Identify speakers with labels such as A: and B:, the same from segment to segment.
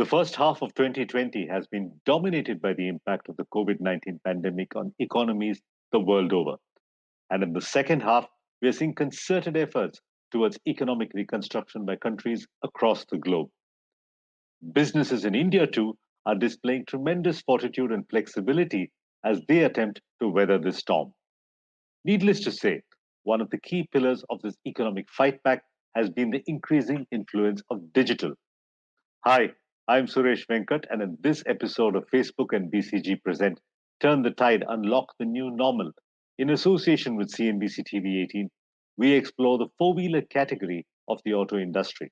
A: The first half of 2020 has been dominated by the impact of the COVID-19 pandemic on economies the world over. And in the second half, we are seeing concerted efforts towards economic reconstruction by countries across the globe. Businesses in India, too, are displaying tremendous fortitude and flexibility as they attempt to weather this storm. Needless to say, one of the key pillars of this economic fight back has been the increasing influence of digital. Hi, I'm Suresh Venkat, and in this episode of Facebook and BCG Present Turn the Tide, Unlock the New Normal, in association with CNBC TV 18, we explore the four wheeler category of the auto industry.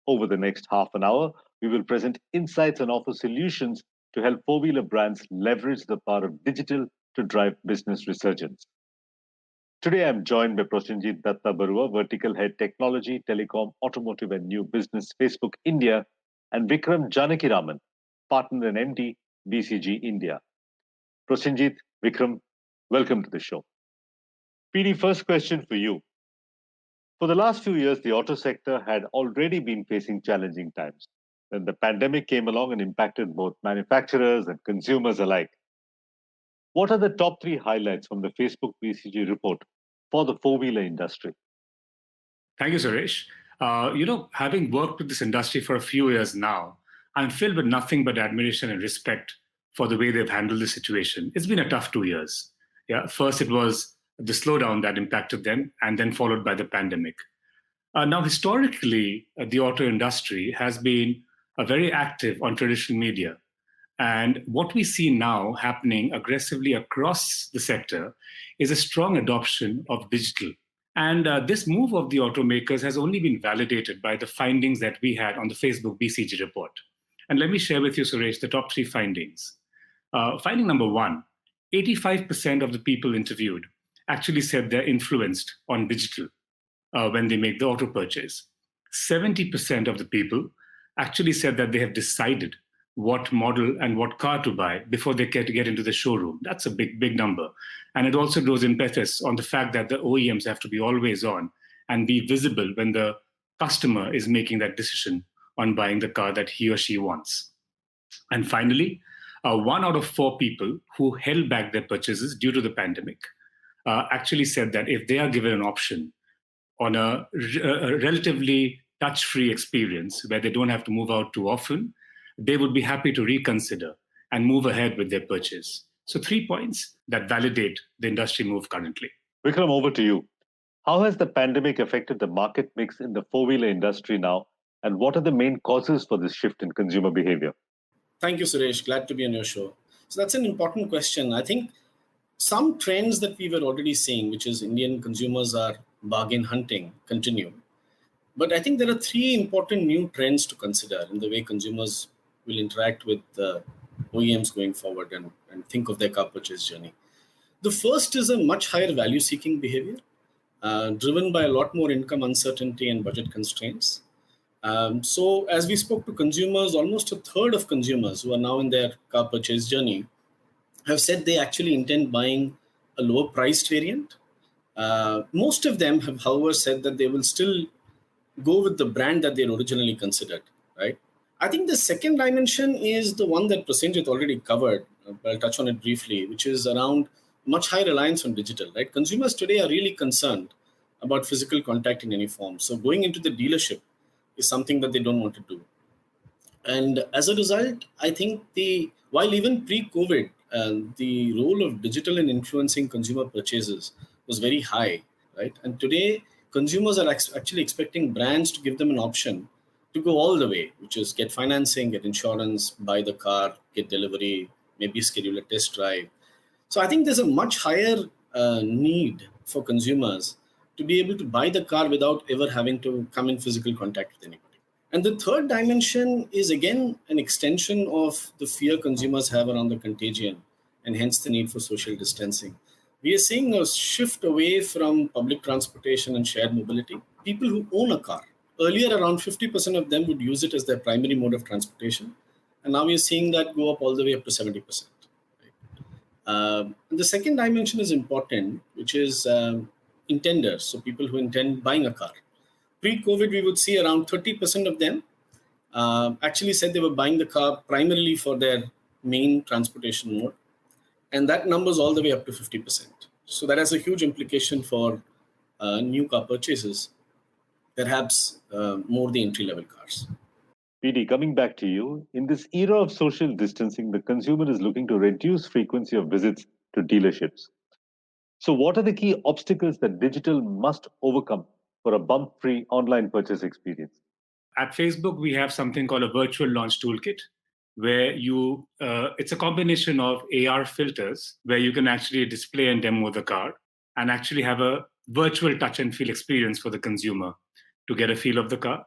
A: Over the next half an hour, we will present insights and offer solutions to help four wheeler brands leverage the power of digital to drive business resurgence. Today, I'm joined by Prosenjit Datta Barua, Vertical Head Technology, Telecom, Automotive and New Business, Facebook India, and Vikram Janakiraman, Partner and MD, BCG India. Prosenjit, Vikram, welcome to the show. PD, first question for you. For the last few years, the auto sector had already been facing challenging times. Then the pandemic came along and impacted both manufacturers and consumers alike. What are the top three highlights from the Facebook BCG report for the four-wheeler industry?
B: Thank you, Suresh. Having worked with this industry for a few years now, I'm filled with nothing but admiration and respect for the way they've handled the situation. It's been a tough 2 years. First it was the slowdown that impacted them, and then followed by the pandemic. Now, historically, the auto industry has been very active on traditional media. And what we see now happening aggressively across the sector is a strong adoption of digital. And this move of the automakers has only been validated by the findings that we had on the Facebook BCG report. And let me share with you, Suresh, the top three findings. Finding number one, 85% of the people interviewed actually said they're influenced on digital when they make the auto purchase. 70% of the people actually said that they have decided what model and what car to buy before they get into the showroom. That's a big number. And it also draws impetus on the fact that the OEMs have to be always on and be visible when the customer is making that decision on buying the car that he or she wants. And finally, 1 out of 4 people who held back their purchases due to the pandemic actually said that if they are given an option on a relatively touch-free experience where they don't have to move out too often, they would be happy to reconsider and move ahead with their purchase. So 3 points that validate the industry move currently.
A: Vikram, over to you. How has the pandemic affected the market mix in the four-wheeler industry now, and what are the main causes for this shift in consumer behavior?
C: Thank you, Suresh. Glad to be on your show. So that's an important question. I think some trends that we were already seeing, which is Indian consumers are bargain hunting, continue. But I think there are 3 important new trends to consider in the way consumers will interact with OEMs going forward and think of their car purchase journey. The first is a much higher value-seeking behavior, driven by a lot more income uncertainty and budget constraints. So as we spoke to consumers, almost a third of consumers who are now in their car purchase journey have said they actually intend buying a lower priced variant. Most of them have, however, said that they will still go with the brand that they originally considered, right? I think the second dimension is the one that Prosenjit already covered. I'll touch on it briefly, which is around much higher reliance on digital, right? Consumers today are really concerned about physical contact in any form. So going into the dealership is something that they don't want to do. And as a result, I think while even pre-COVID, the role of digital in influencing consumer purchases was very high, right? And today, consumers are actually expecting brands to give them an option to go all the way, which is get financing, get insurance, buy the car, get delivery, maybe schedule a test drive. So I think there's a much higher need for consumers to be able to buy the car without ever having to come in physical contact with anybody. And the third dimension is, again, an extension of the fear consumers have around the contagion and hence the need for social distancing. We are seeing a shift away from public transportation and shared mobility. People who own a car, earlier around 50% of them would use it as their primary mode of transportation. And now we are seeing that go up all the way up to 70%. And the second dimension is important, which is intenders, so people who intend buying a car. Pre-COVID, we would see around 30% of them actually said they were buying the car primarily for their main transportation mode. And that number's all the way up to 50%. So that has a huge implication for new car purchases, perhaps more the entry-level cars.
A: PD, coming back to you, in this era of social distancing, the consumer is looking to reduce frequency of visits to dealerships. So, what are the key obstacles that digital must overcome for a bump-free online purchase experience?
B: At Facebook, we have something called a virtual launch toolkit, where it's a combination of AR filters, where you can actually display and demo the car and actually have a virtual touch and feel experience for the consumer to get a feel of the car.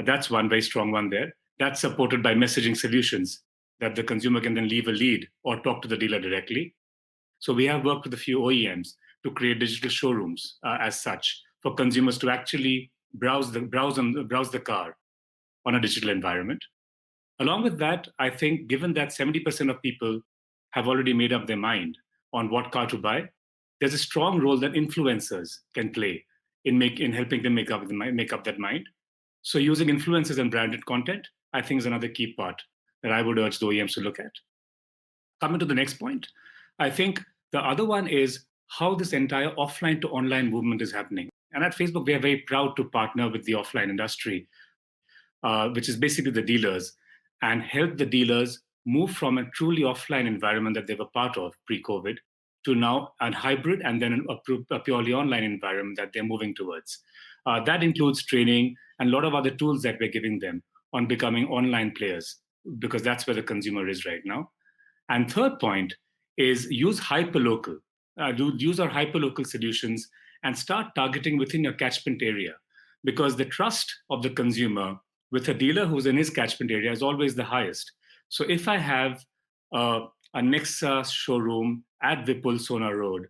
B: That's one very strong one there. That's supported by messaging solutions that the consumer can then leave a lead or talk to the dealer directly. So we have worked with a few OEMs to create digital showrooms as such for consumers to actually browse the car on a digital environment. Along with that, I think given that 70% of people have already made up their mind on what car to buy, there's a strong role that influencers can play in helping them make up that mind. So using influencers and branded content, I think, is another key part that I would urge the OEMs to look at. Coming to the next point, I think the other one is how this entire offline to online movement is happening. And at Facebook, we are very proud to partner with the offline industry, which is basically the dealers, and help the dealers move from a truly offline environment that they were part of pre-COVID to now a hybrid and then a purely online environment that they're moving towards. That includes training and a lot of other tools that we're giving them on becoming online players, because that's where the consumer is right now. And third point is use hyperlocal. Use our hyperlocal solutions and start targeting within your catchment area, because the trust of the consumer with a dealer who's in his catchment area is always the highest. So if I have a Nexa showroom at Vipul Sona Road,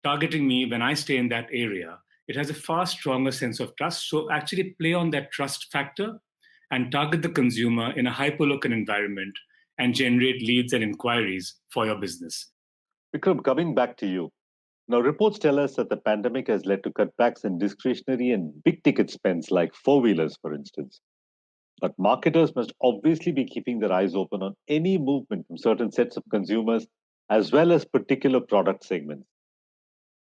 B: targeting me when I stay in that area, it has a far stronger sense of trust. So actually play on that trust factor and target the consumer in a hyperlocal environment and generate leads and inquiries for your business.
A: Vikram, coming back to you. Now, reports tell us that the pandemic has led to cutbacks in discretionary and big ticket spends like four-wheelers, for instance. But marketers must obviously be keeping their eyes open on any movement from certain sets of consumers as well as particular product segments.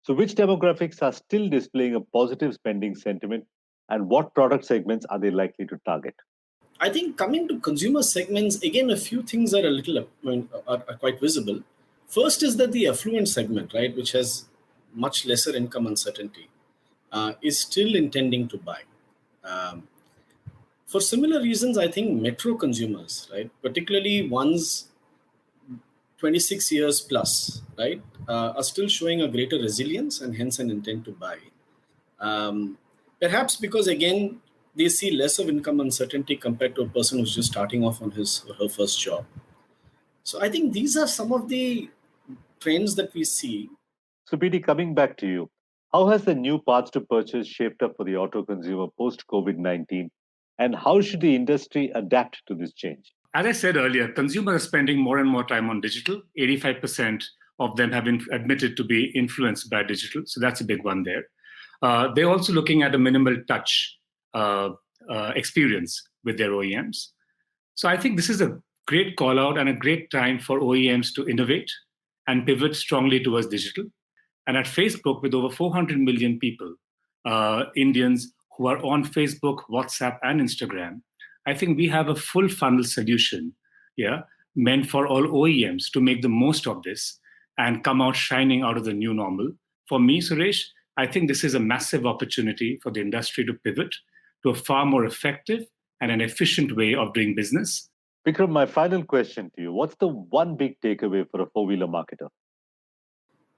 A: So, which demographics are still displaying a positive spending sentiment, and what product segments are they likely to target?
C: I think coming to consumer segments, again, a few things are are quite visible. First is that the affluent segment, right, which has much lesser income uncertainty, is still intending to buy. For similar reasons, I think metro consumers, right, particularly ones 26 years plus, right, are still showing a greater resilience and hence an intent to buy. Perhaps because, again, they see less of income uncertainty compared to a person who's just starting off on his or her first job. So I think these are some of the trends that we see.
A: So, PD, coming back to you, how has the new paths to purchase shaped up for the auto consumer post-COVID-19, and how should the industry adapt to this change?
B: As I said earlier, consumers are spending more and more time on digital. 85% of them have been admitted to be influenced by digital. So that's a big one there. They're also looking at a minimal touch experience with their OEMs. So I think this is a great call out and a great time for OEMs to innovate and pivot strongly towards digital. And at Facebook, with over 400 million people, Indians who are on Facebook, WhatsApp, and Instagram, I think we have a full funnel solution, meant for all OEMs to make the most of this and come out shining out of the new normal. For me, Suresh, I think this is a massive opportunity for the industry to pivot to a far more effective and an efficient way of doing business.
A: Vikram, my final question to you. What's the one big takeaway for a four-wheeler marketer?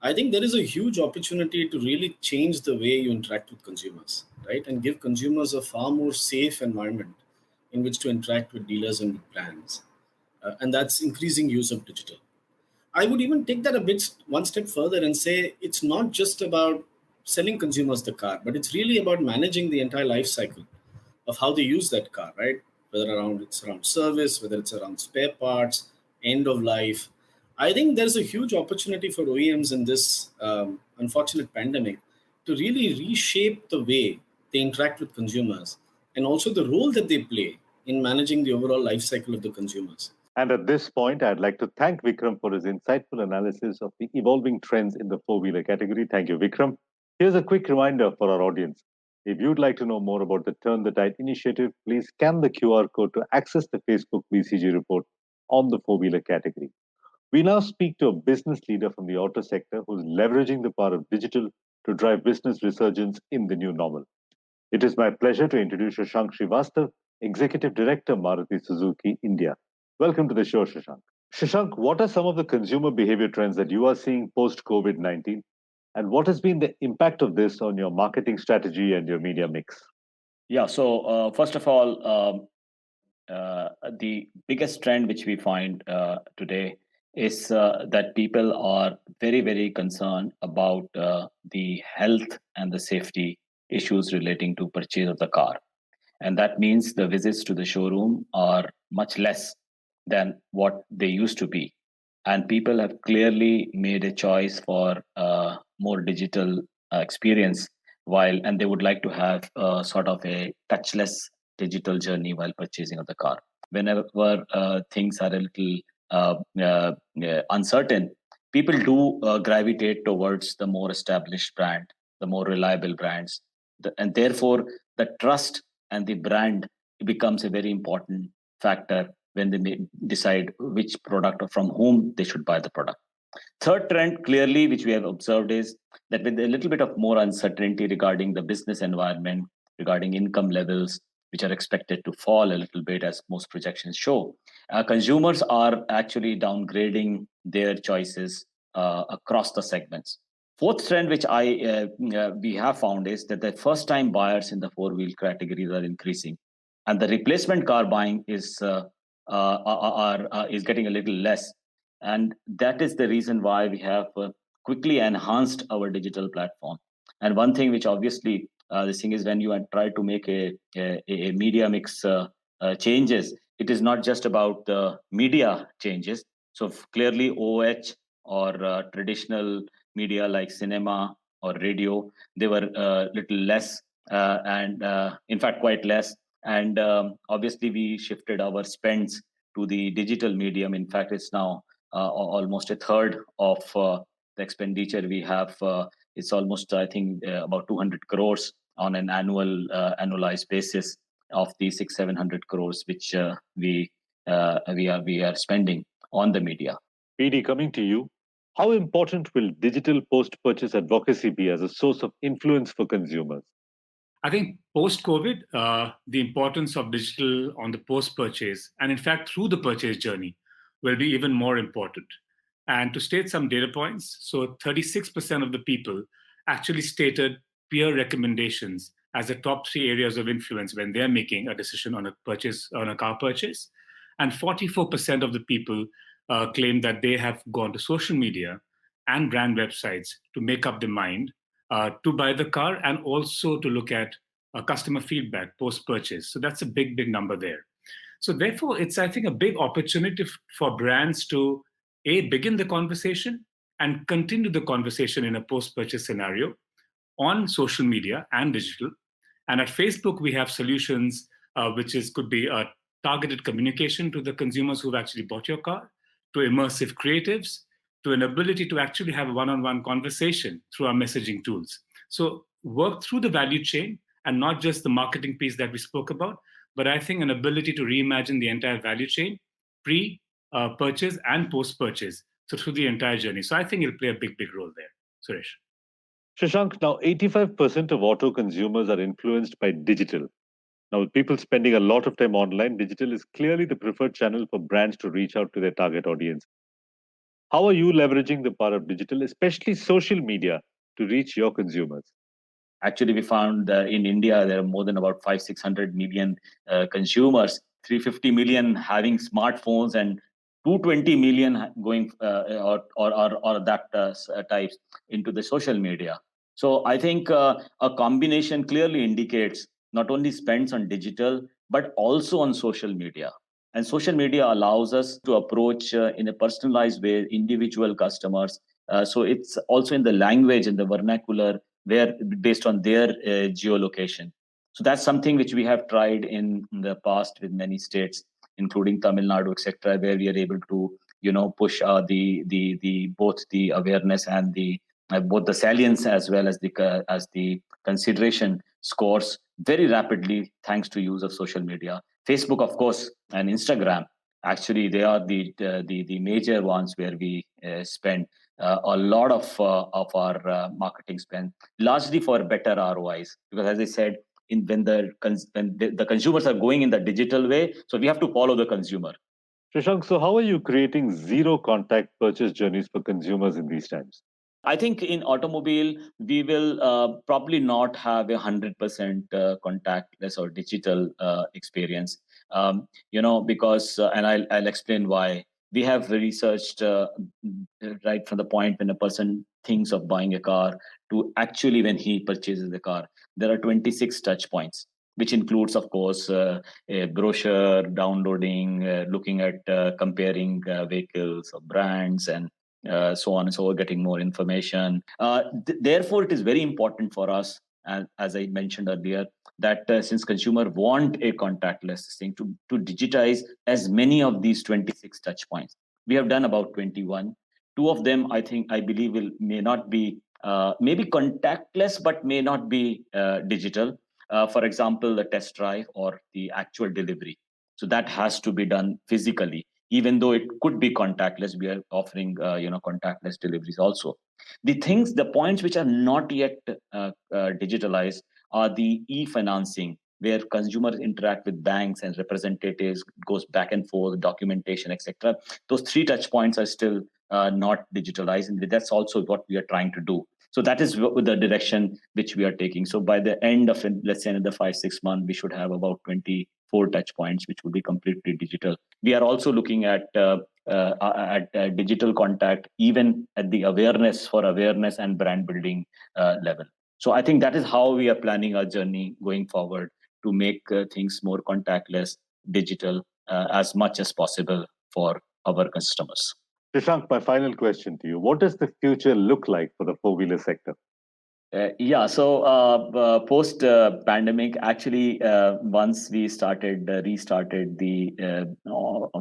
C: I think there is a huge opportunity to really change the way you interact with consumers, right? And give consumers a far more safe environment in which to interact with dealers and with brands. And that's increasing use of digital. I would even take that one step further and say it's not just about selling consumers the car, but it's really about managing the entire life cycle of how they use that car, right? Whether it's around service, whether it's around spare parts, end of life. I think there's a huge opportunity for OEMs in this unfortunate pandemic to really reshape the way they interact with consumers and also the role that they play in managing the overall life cycle of the consumers.
A: And at this point, I'd like to thank Vikram for his insightful analysis of the evolving trends in the four-wheeler category. Thank you, Vikram. Here's a quick reminder for our audience. If you'd like to know more about the Turn the Tide initiative, please scan the QR code to access the Facebook BCG report on the four-wheeler category. We now speak to a business leader from the auto sector who's leveraging the power of digital to drive business resurgence in the new normal. It is my pleasure to introduce Shashank Srivastav, Executive Director, Maruti Suzuki, India. Welcome to the show, Shashank. Shashank, what are some of the consumer behavior trends that you are seeing post-COVID-19? And what has been the impact of this on your marketing strategy and your media mix?
D: Yeah, so first of all, the biggest trend which we find today is that people are very, very concerned about the health and the safety issues relating to purchase of the car. And that means the visits to the showroom are much less than what they used to be. And people have clearly made a choice for more digital experience and they would like to have sort of a touchless digital journey while purchasing of the car. Whenever things are a little uncertain, people do gravitate towards the more established brand, the more reliable brands. And therefore, the trust and the brand becomes a very important factor when they decide which product or from whom they should buy the product. Third trend, clearly, which we have observed is that with a little bit of more uncertainty regarding the business environment, regarding income levels, which are expected to fall a little bit as most projections show, consumers are actually downgrading their choices across the segments. Fourth trend, which we have found, is that the first-time buyers in the four-wheel categories are increasing, and the replacement car buying is getting a little less. And that is the reason why we have quickly enhanced our digital platform. And one thing which obviously this thing is when you try to make a media mix changes, it is not just about the media changes. So clearly OH or traditional media like cinema or radio, they were little less and in fact quite less. And obviously we shifted our spends to the digital medium. In fact, it's now almost a third of the expenditure we have. It's almost, I think, about 200 crores on an annualized basis of the 600-700 crores which we are spending on the media.
A: PD, coming to you, how important will digital post-purchase advocacy be as a source of influence for consumers?
B: I think post-COVID, the importance of digital on the post-purchase and in fact through the purchase journey will be even more important. And to state some data points, so 36% of the people actually stated peer recommendations as the top 3 areas of influence when they're making a decision on a car purchase. And 44% of the people claim that they have gone to social media and brand websites to make up their mind to buy the car and also to look at customer feedback post-purchase. So that's a big, big number there. So therefore, it's, I think, a big opportunity for brands to, begin the conversation and continue the conversation in a post-purchase scenario on social media and digital. And at Facebook, we have solutions could be a targeted communication to the consumers who've actually bought your car, to immersive creatives, to an ability to actually have a one-on-one conversation through our messaging tools. So work through the value chain and not just the marketing piece that we spoke about, but I think an ability to reimagine the entire value chain, pre-purchase and post-purchase, so through the entire journey. So I think it'll play a big, big role there. Suresh.
A: Shashank, now 85% of auto consumers are influenced by digital. Now, with people spending a lot of time online, digital is clearly the preferred channel for brands to reach out to their target audience. How are you leveraging the power of digital, especially social media, to reach your consumers?
D: Actually, we found that in India, there are more than about 500-600 million consumers, 350 million having smartphones and 220 million going or that types into the social media. So I think a combination clearly indicates not only spends on digital, but also on social media. And social media allows us to approach in a personalized way individual customers. So it's also in the language and the vernacular where based on their geolocation. So that's something which we have tried in the past with many states, including Tamil Nadu, etc., where we are able to, push the both the awareness and the both the salience as well as the consideration scores very rapidly thanks to use of social media. Facebook, of course, and Instagram. Actually, they are the major ones where we spend a lot of our marketing spend, largely for better ROIs. Because as I said, when the consumers are going in the digital way, so we have to follow the consumer.
A: Shashank, so how are you creating zero contact purchase journeys for consumers in these times?
D: I think in automobile, we will probably not have 100% contactless or digital experience. Because, and I'll explain why. We have researched right from the point when a person thinks of buying a car to actually when he purchases the car. There are 26 touch points, which includes, of course, a brochure, downloading, looking at comparing vehicles or brands, and so on and so on, getting more information. Therefore, it is very important for us, as I mentioned earlier, that since consumer want a contactless thing, to digitize as many of these 26 touch points. We have done about 21. Two of them, I believe, may not be maybe contactless, but may not be digital. For example, the test drive or the actual delivery. So that has to be done physically. Even though it could be contactless, we are offering contactless deliveries also. The points which are not yet digitalized are the e-financing, where consumers interact with banks and representatives, goes back and forth, documentation, etc. Those 3 touch points are still not digitalized, and that's also what we are trying to do. So that is the direction which we are taking. So by the end of, let's say, another 5-6 months, we should have about 24 touch points, which will be completely digital. We are also looking at digital contact, even at the awareness and brand building level. So I think that is how we are planning our journey going forward, to make things more contactless, digital, as much as possible for our customers.
A: Shashank, my final question to you. What does the future look like for the four-wheeler sector?
D: So post pandemic, actually, once we restarted the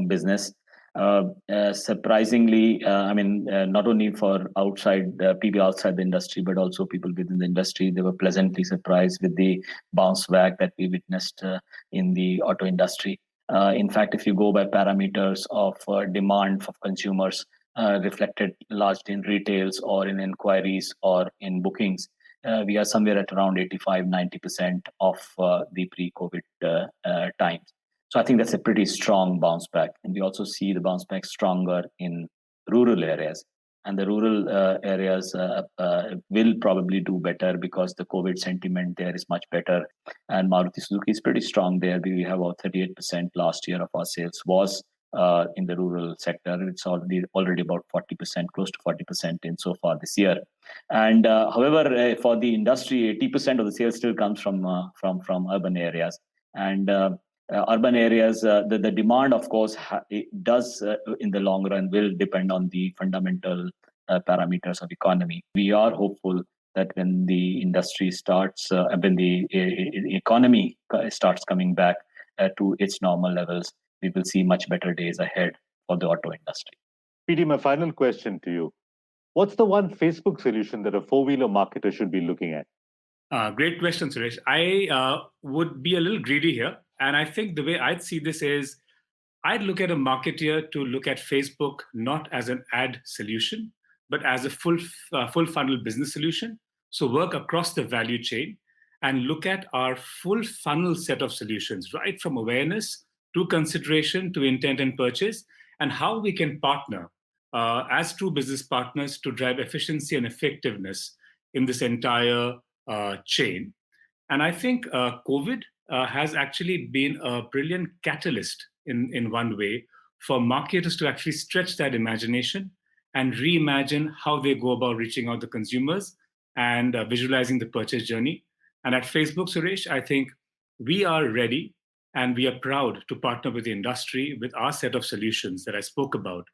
D: business, surprisingly, not only for people outside the industry, but also people within the industry, they were pleasantly surprised with the bounce back that we witnessed in the auto industry. In fact, if you go by parameters of demand for consumers, reflected largely in retails or in inquiries or in bookings, we are somewhere at around 85-90% of the pre-COVID times. So I think that's a pretty strong bounce back. And we also see the bounce back stronger in rural areas. And the rural areas will probably do better because the COVID sentiment there is much better. And Maruti Suzuki is pretty strong there. We have about 38% last year of our sales was in the rural sector. It's already about 40%, close to 40% in so far this year. And however, for the industry, 80% of the sales still comes from urban areas. And urban areas, the demand, of course, it does in the long run will depend on the fundamental parameters of economy. We are hopeful that when the industry starts, when the economy starts coming back to its normal levels, we will see much better days ahead for the auto industry.
A: PD, my final question to you. What's the one Facebook solution that a four-wheeler marketer should be looking at?
B: Great question, Suresh. I would be a little greedy here. And I think the way I'd see this is, I'd look at a marketer to look at Facebook not as an ad solution, but as a full funnel business solution. So work across the value chain and look at our full funnel set of solutions, right from awareness to consideration to intent and purchase, and how we can partner as true business partners to drive efficiency and effectiveness in this entire chain. And I think COVID has actually been a brilliant catalyst in one way for marketers to actually stretch that imagination and reimagine how they go about reaching out to consumers and visualizing the purchase journey. And at Facebook, Suresh, I think we are ready and we are proud to partner with the industry with our set of solutions that I spoke about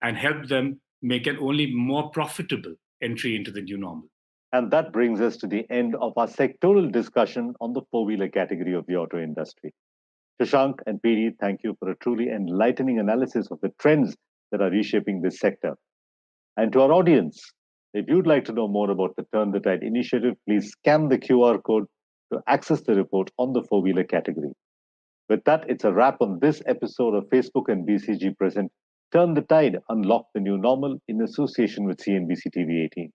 B: and help them make an only more profitable entry into the new normal.
A: And that brings us to the end of our sectoral discussion on the four-wheeler category of the auto industry. Shashank and PD, thank you for a truly enlightening analysis of the trends that are reshaping this sector. And to our audience, if you'd like to know more about the Turn the Tide initiative, please scan the QR code to access the report on the four-wheeler category. With that, it's a wrap on this episode of Facebook and BCG present Turn the Tide, Unlock the New Normal in association with CNBC TV 18.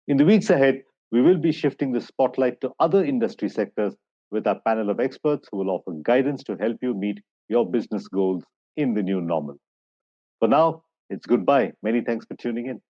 A: In the weeks ahead, we will be shifting the spotlight to other industry sectors with our panel of experts who will offer guidance to help you meet your business goals in the new normal. For now, it's goodbye. Many thanks for tuning in.